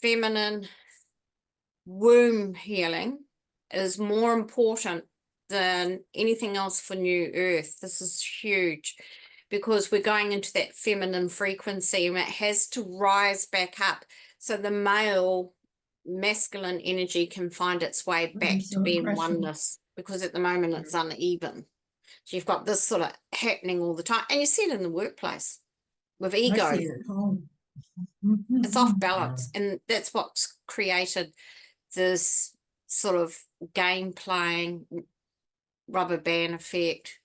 feminine womb healing is more important than anything else for New Earth. This is huge because we're going into that feminine frequency and it has to rise back up so the masculine energy can find its way back to being oneness, because at the moment it's uneven. So you've got this sort of happening all the time, and you see it in the workplace with ego. I see it at home. It's off balance, and that's what's created this sort of game playing rubber band effect.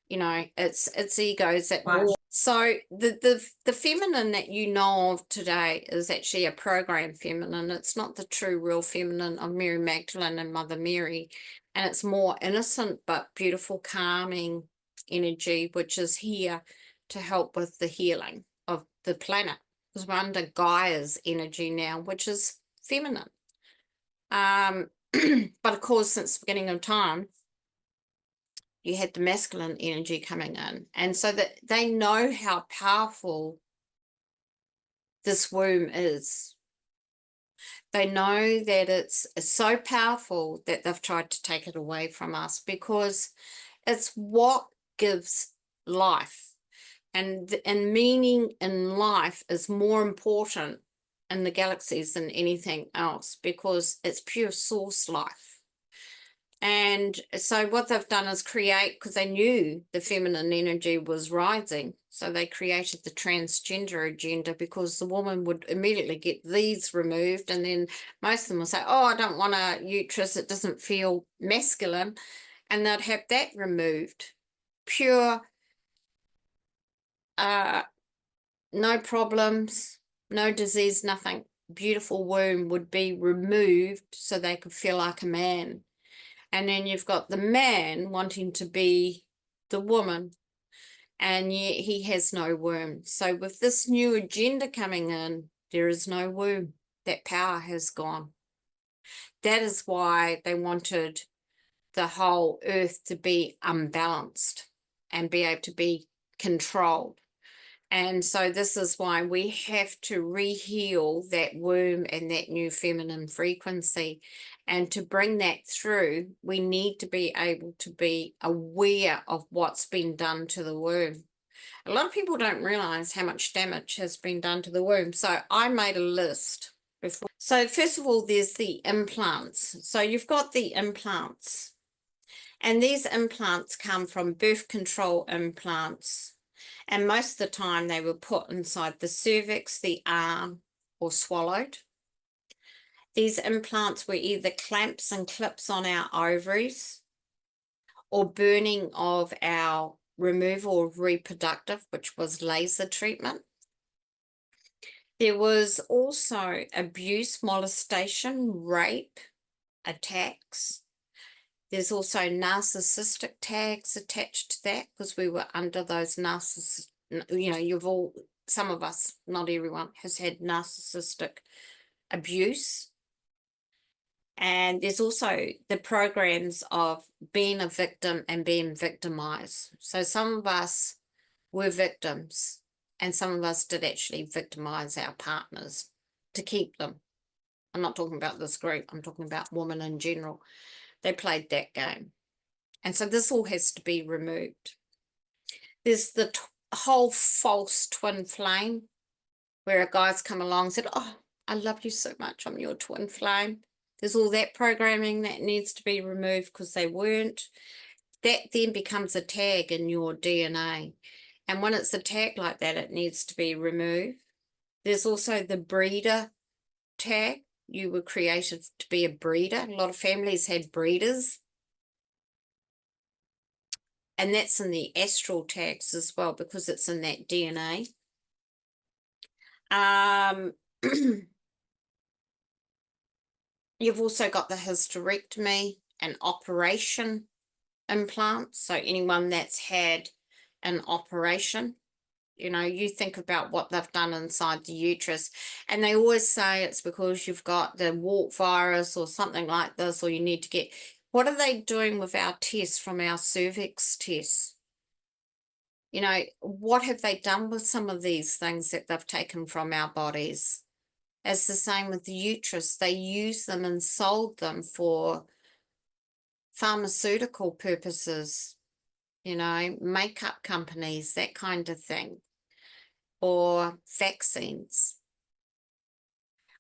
You know, it's egos at war. So the feminine that you know of today is actually a program feminine. It's not the true real feminine of Mary Magdalene and Mother Mary, and it's more innocent but beautiful, calming energy, which is here to help with the healing of the planet, because we're under Gaia's energy now, which is feminine. But of course, since the beginning of time, you had the masculine energy coming in. And so that they know how powerful this womb is. They know that it's so powerful that they've tried to take it away from us, because it's what gives life. And meaning in life is more important in the galaxies than anything else, because it's pure source life. And so what they've done is create, because they knew the feminine energy was rising, so they created the transgender agenda, because the woman would immediately get these removed, and then most of them will say, oh, I don't want a uterus, it doesn't feel masculine, and they'd have that removed. Pure, no problems, no disease, nothing. Beautiful womb would be removed so they could feel like a man. And then you've got the man wanting to be the woman, and yet he has no womb. So with this new agenda coming in, there is no womb. That power has gone. That is why they wanted the whole earth to be unbalanced and be able to be controlled. And so this is why we have to re-heal that womb and that new feminine frequency. And to bring that through, we need to be able to be aware of what's been done to the womb. A lot of people don't realize how much damage has been done to the womb. So I made a list before. So first of all, there's the implants. So you've got the implants. And these implants come from birth control implants. And most of the time they were put inside the cervix, the arm, or swallowed. These implants were either clamps and clips on our ovaries, or burning of our removal of reproductive, which was laser treatment. There was also abuse, molestation, rape, attacks. There's also narcissistic tags attached to that, because we were under those narcissistic, you know, some of us, not everyone, has had narcissistic abuse. And there's also the programs of being a victim and being victimized. So some of us were victims, and some of us did actually victimize our partners to keep them. I'm not talking about this group, I'm talking about women in general. They played that game. And so this all has to be removed. There's the whole false twin flame, where a guy's come along and said, oh, I love you so much, I'm your twin flame. There's all that programming that needs to be removed, because they weren't. That then becomes a tag in your DNA. And when it's a tag like that, it needs to be removed. There's also the breeder tag. You were created to be a breeder. A lot of families had breeders. And that's in the astral tags as well, because it's in that DNA. You've also got the hysterectomy and operation implants. So anyone that's had an operation, you know, you think about what they've done inside the uterus, and they always say it's because you've got the wart virus or something like this, or you need to get, what are they doing with our tests from our cervix tests? You know, what have they done with some of these things that they've taken from our bodies? It's the same with the uterus. They use them and sold them for pharmaceutical purposes, makeup companies, that kind of thing, or vaccines.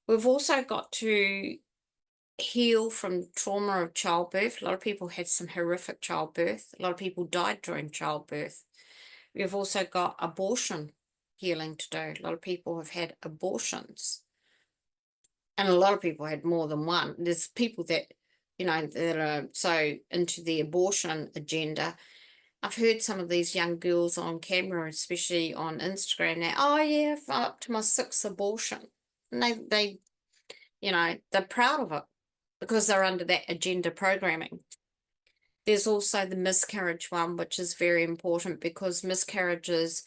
We've also got to heal from trauma of childbirth. A lot of people had some horrific childbirth. A lot of people died during childbirth. We've also got abortion healing to do. A lot of people have had abortions. And a lot of people had more than one. There's people that, that are so into the abortion agenda. I've heard some of these young girls on camera, especially on Instagram, now, oh yeah, I'm up to my 6th abortion. And they're proud of it because they're under that agenda programming. There's also the miscarriage one, which is very important because miscarriages,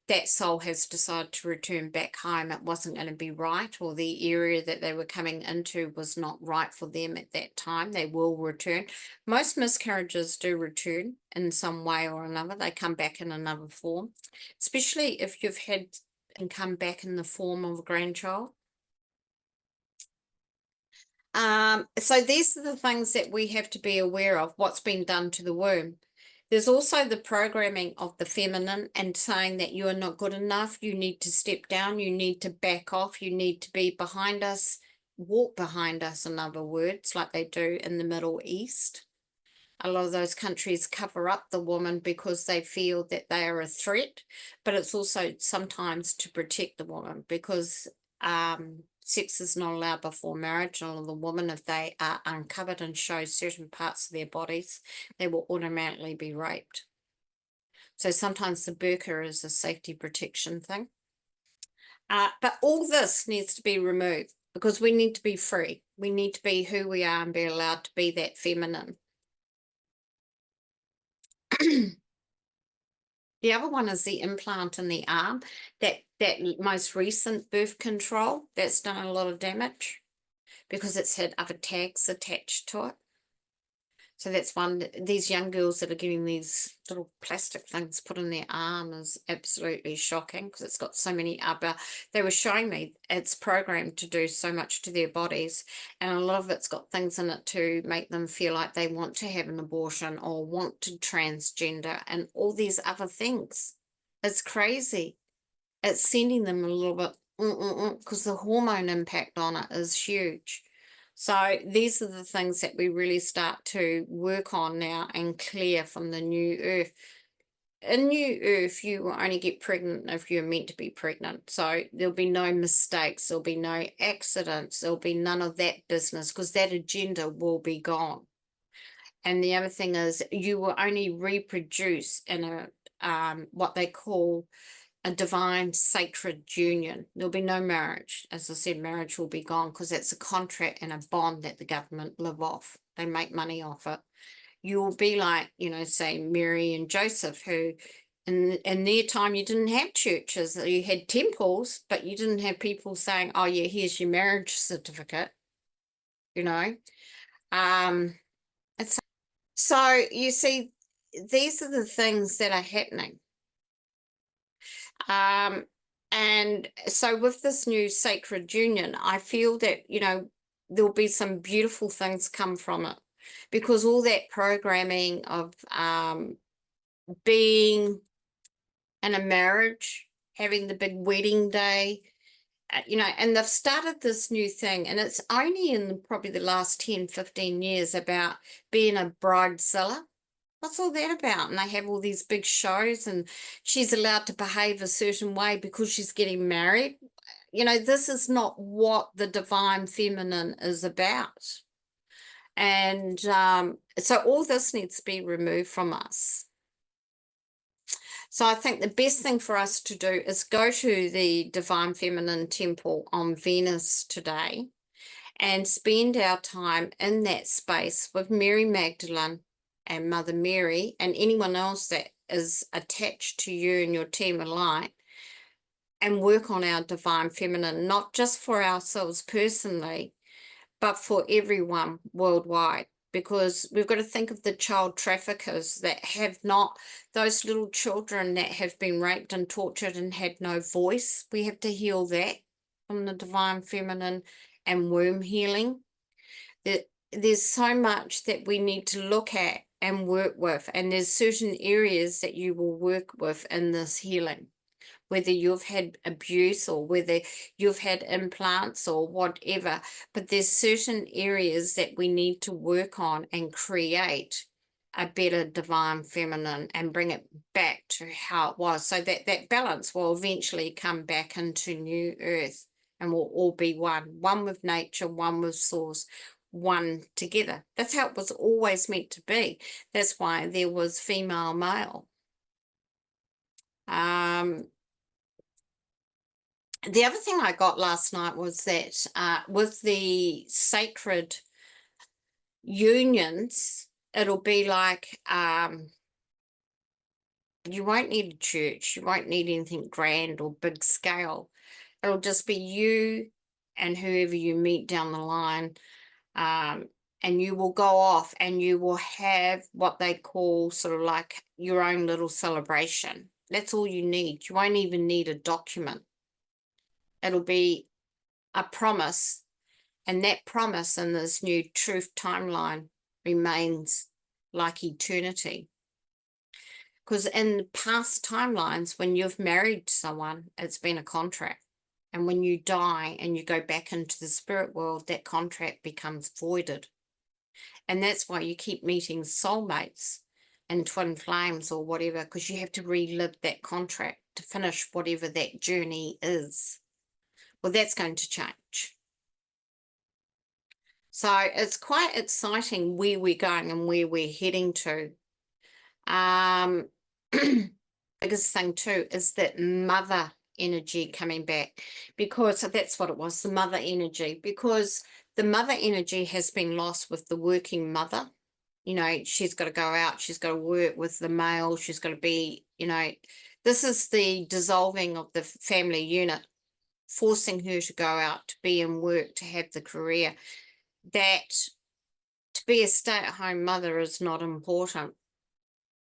that soul has decided to return back home. It wasn't going to be right, or the area that they were coming into was not right for them at that time. They will return. Most miscarriages do return in some way or another. They come back in another form, especially if you've had and come back in the form of a grandchild. So these are the things that we have to be aware of, what's been done to the womb. There's also the programming of the feminine and saying that you are not good enough, you need to step down, you need to back off, you need to be behind us, walk behind us, in other words, like they do in the Middle East. A lot of those countries cover up the woman because they feel that they are a threat, but it's also sometimes to protect the woman because sex is not allowed before marriage, and the woman, if they are uncovered and show certain parts of their bodies, they will automatically be raped. So sometimes the burqa is a safety protection thing. But all this needs to be removed because we need to be free. We need to be who we are and be allowed to be that feminine. The other one is the implant in the arm, that most recent birth control, that's done a lot of damage because it's had other tags attached to it. So that's one. These young girls that are getting these little plastic things put in their arm is absolutely shocking because it's got so many other. They were showing me it's programmed to do so much to their bodies, and a lot of it's got things in it to make them feel like they want to have an abortion or want to transgender and all these other things. It's crazy. It's sending them a little bit because the hormone impact on it is huge. So these are the things that we really start to work on now and clear from the new earth. In new earth, you will only get pregnant if you're meant to be pregnant. So there'll be no mistakes. There'll be no accidents. There'll be none of that business because that agenda will be gone. And the other thing is you will only reproduce in a what they call a divine sacred union. There'll be no marriage. As I said, marriage will be gone because it's a contract and a bond that the government live off. They make money off it. You will be like, say Mary and Joseph, who in their time you didn't have churches. You had temples, but you didn't have people saying, oh yeah, here's your marriage certificate. It's so you see, these are the things that are happening. And so with this new sacred union, I feel that, there'll be some beautiful things come from it because all that programming of being in a marriage, having the big wedding day, and they've started this new thing, and it's only in probably the last 10, 15 years about being a bridezilla. What's all that about? And they have all these big shows and she's allowed to behave a certain way because she's getting married. This is not what the divine feminine is about. And so all this needs to be removed from us. So I think the best thing for us to do is go to the Divine Feminine Temple on Venus today and spend our time in that space with Mary Magdalene and Mother Mary and anyone else that is attached to you and your team of light, and work on our divine feminine, not just for ourselves personally, but for everyone worldwide. Because we've got to think of the child traffickers that have not, those little children that have been raped and tortured and had no voice. We have to heal that. from the divine feminine and womb healing. There's so much that we need to look at and work with, and there's certain areas that you will work with in this healing, whether you've had abuse or whether you've had implants or whatever, but there's certain areas that we need to work on and create a better divine feminine and bring it back to how it was, so that that balance will eventually come back into new earth and we'll all be one with nature, one with source, one together. That's how it was always meant to be. That's why there was female male. The other thing I got last night was that with the sacred unions, it'll be like you won't need a church, you won't need anything grand or big scale. It'll just be you and whoever you meet down the line, and you will go off and you will have what they call sort of like your own little celebration. That's all you need. You won't even need a document. It'll be a promise, and that promise in this new truth timeline remains like eternity. Because in past timelines, when you've married someone, it's been a contract. And when you die and you go back into the spirit world, that contract becomes voided. And that's why you keep meeting soulmates and twin flames or whatever, because you have to relive that contract to finish whatever that journey is. Well, that's going to change. So it's quite exciting where we're going and where we're heading to. Biggest thing too is that mother energy coming back, because that's what it was, the mother energy, because the mother energy has been lost with the working mother. You know, she's got to go out, she's got to work with the male, she's got to be, you know, this is the dissolving of the family unit, forcing her to go out to be in work, to have the career. That to be a stay-at-home mother is not important.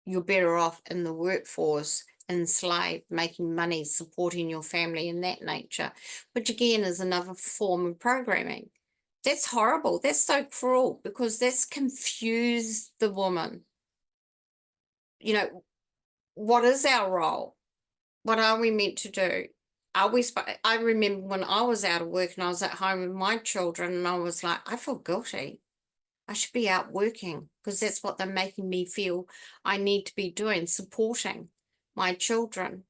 You're better off in the workforce, enslaved, making money, supporting your family in that nature, which again is another form of programming. That's horrible. That's so cruel, because that's confused the woman. You know, what is our role? What are we meant to do? Are we? I remember when I was out of work and I was at home with my children, and I was like, I feel guilty. I should be out working, because that's what they're making me feel I need to be doing, supporting my children.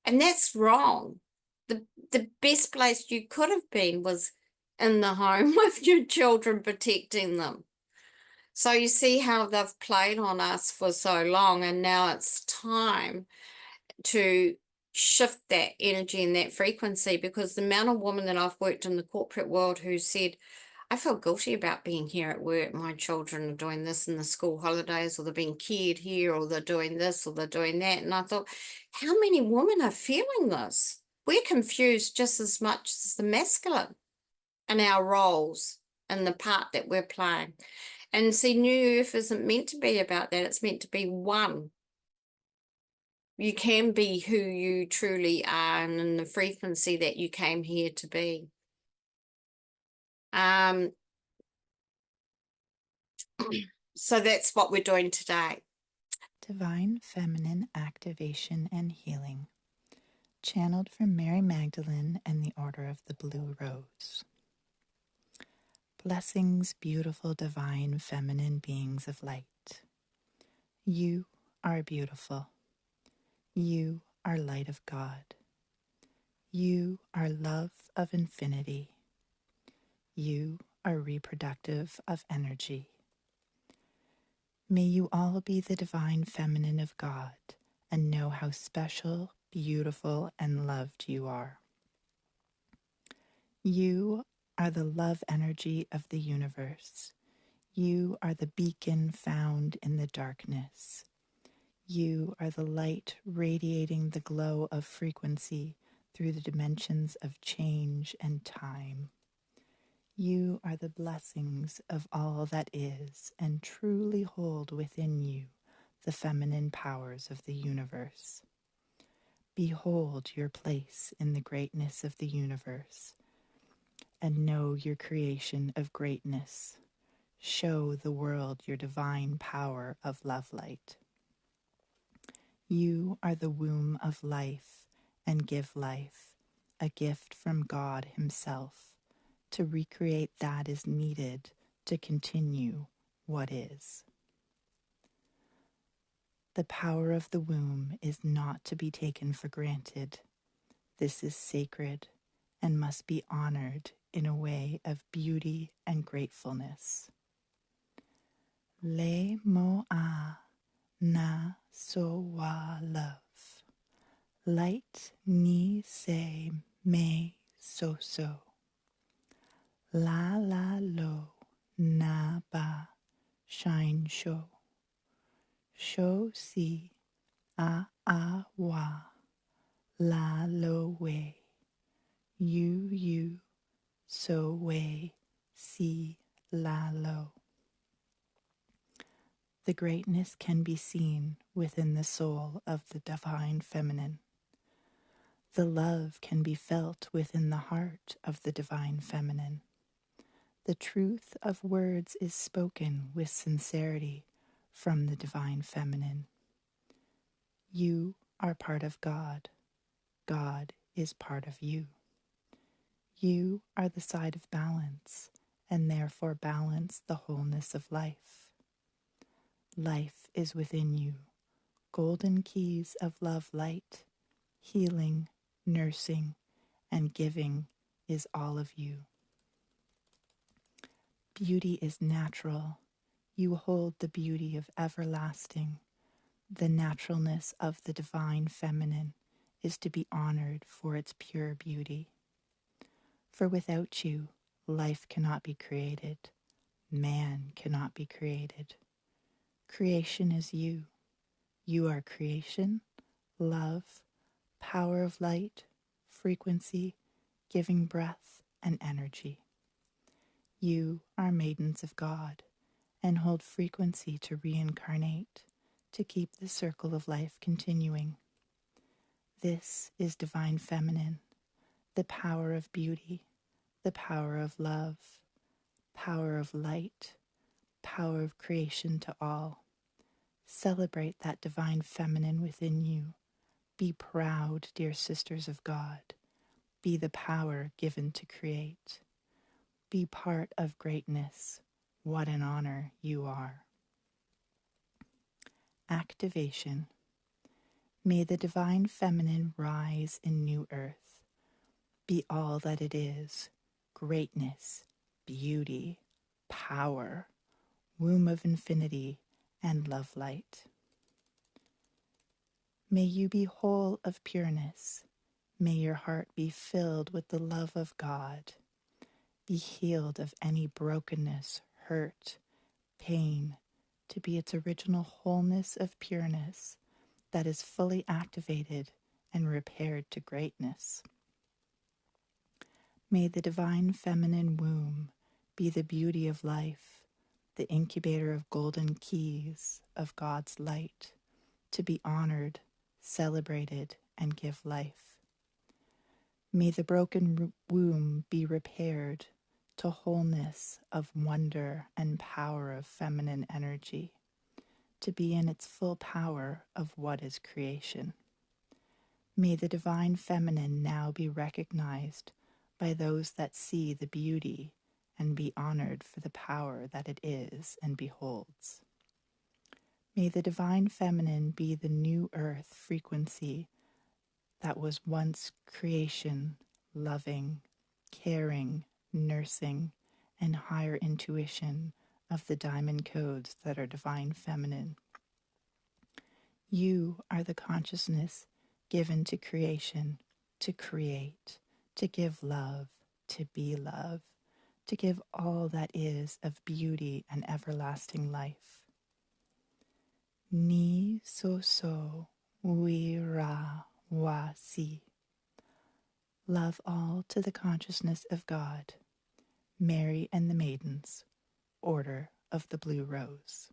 And that's wrong. The best place you could have been was in the home with your children, protecting them. So you see how they've played on us for so long, and now it's time to shift that energy and that frequency, because the amount of women that I've worked in the corporate world who said, I feel guilty about being here at work. My children are doing this in the school holidays, or they're being cared here, or they're doing this, or they're doing that. And I thought, how many women are feeling this? We're confused just as much as the masculine in our roles and the part that we're playing. And see, New Earth isn't meant to be about that. It's meant to be one. You can be who you truly are and in the frequency that you came here to be. So that's what we're doing today. Divine Feminine Activation and Healing, channeled from Mary Magdalene and the Order of the Blue Rose. Blessings, beautiful divine feminine beings of light. You are beautiful. You are light of God. You are love of infinity. You are reproductive of energy. May you all be the divine feminine of God and know how special, beautiful, and loved you are. You are the love energy of the universe. You are the beacon found in the darkness. You are the light radiating the glow of frequency through the dimensions of change and time. You are the blessings of all that is, and truly hold within you the feminine powers of the universe. Behold your place in the greatness of the universe, and know your creation of greatness. Show the world your divine power of love light. You are the womb of life and give life, a gift from God Himself, to recreate that is needed to continue what is. The power of the womb is not to be taken for granted. This is sacred and must be honored in a way of beauty and gratefulness. Le mo'a na so wa love. Light ni se me so so. La la lo na ba shine show. Show si a wa la lo way. You so way si la lo. The greatness can be seen within the soul of the divine feminine. The love can be felt within the heart of the divine feminine. The truth of words is spoken with sincerity from the divine feminine. You are part of God. God is part of you. You are the side of balance, and therefore balance the wholeness of life. Life is within you. Golden keys of love light, healing, nursing, and giving is all of you. Beauty is natural. You hold the beauty of everlasting. The naturalness of the divine feminine is to be honored for its pure beauty. For without you, life cannot be created. Man cannot be created. Creation is you. You are creation, love, power of light, frequency, giving breath and energy. You are maidens of God and hold frequency to reincarnate, to keep the circle of life continuing. This is divine feminine, the power of beauty, the power of love, power of light, power of creation to all. Celebrate that divine feminine within you. Be proud, dear sisters of God. Be the power given to create. Be part of greatness. What an honor you are. Activation. May the divine feminine rise in new earth. Be all that it is. Greatness, beauty, power, womb of infinity, and love light. May you be whole of pureness. May your heart be filled with the love of God. Be healed of any brokenness, hurt, pain, to be its original wholeness of pureness that is fully activated and repaired to greatness. May the divine feminine womb be the beauty of life, the incubator of golden keys of God's light, to be honored, celebrated, and give life. May the broken womb be repaired to wholeness of wonder and power of feminine energy, to be in its full power of what is creation. May the divine feminine now be recognized by those that see the beauty and be honored for the power that it is and beholds. May the divine feminine be the new earth frequency that was once creation, loving, caring, nursing, and higher intuition of the diamond codes that are divine feminine. You are the consciousness given to creation, to create, to give love, to be love, to give all that is of beauty and everlasting life. Ni so so wi ra wa si. Love all to the consciousness of God. Mary and the Maidens, Order of the Blue Rose.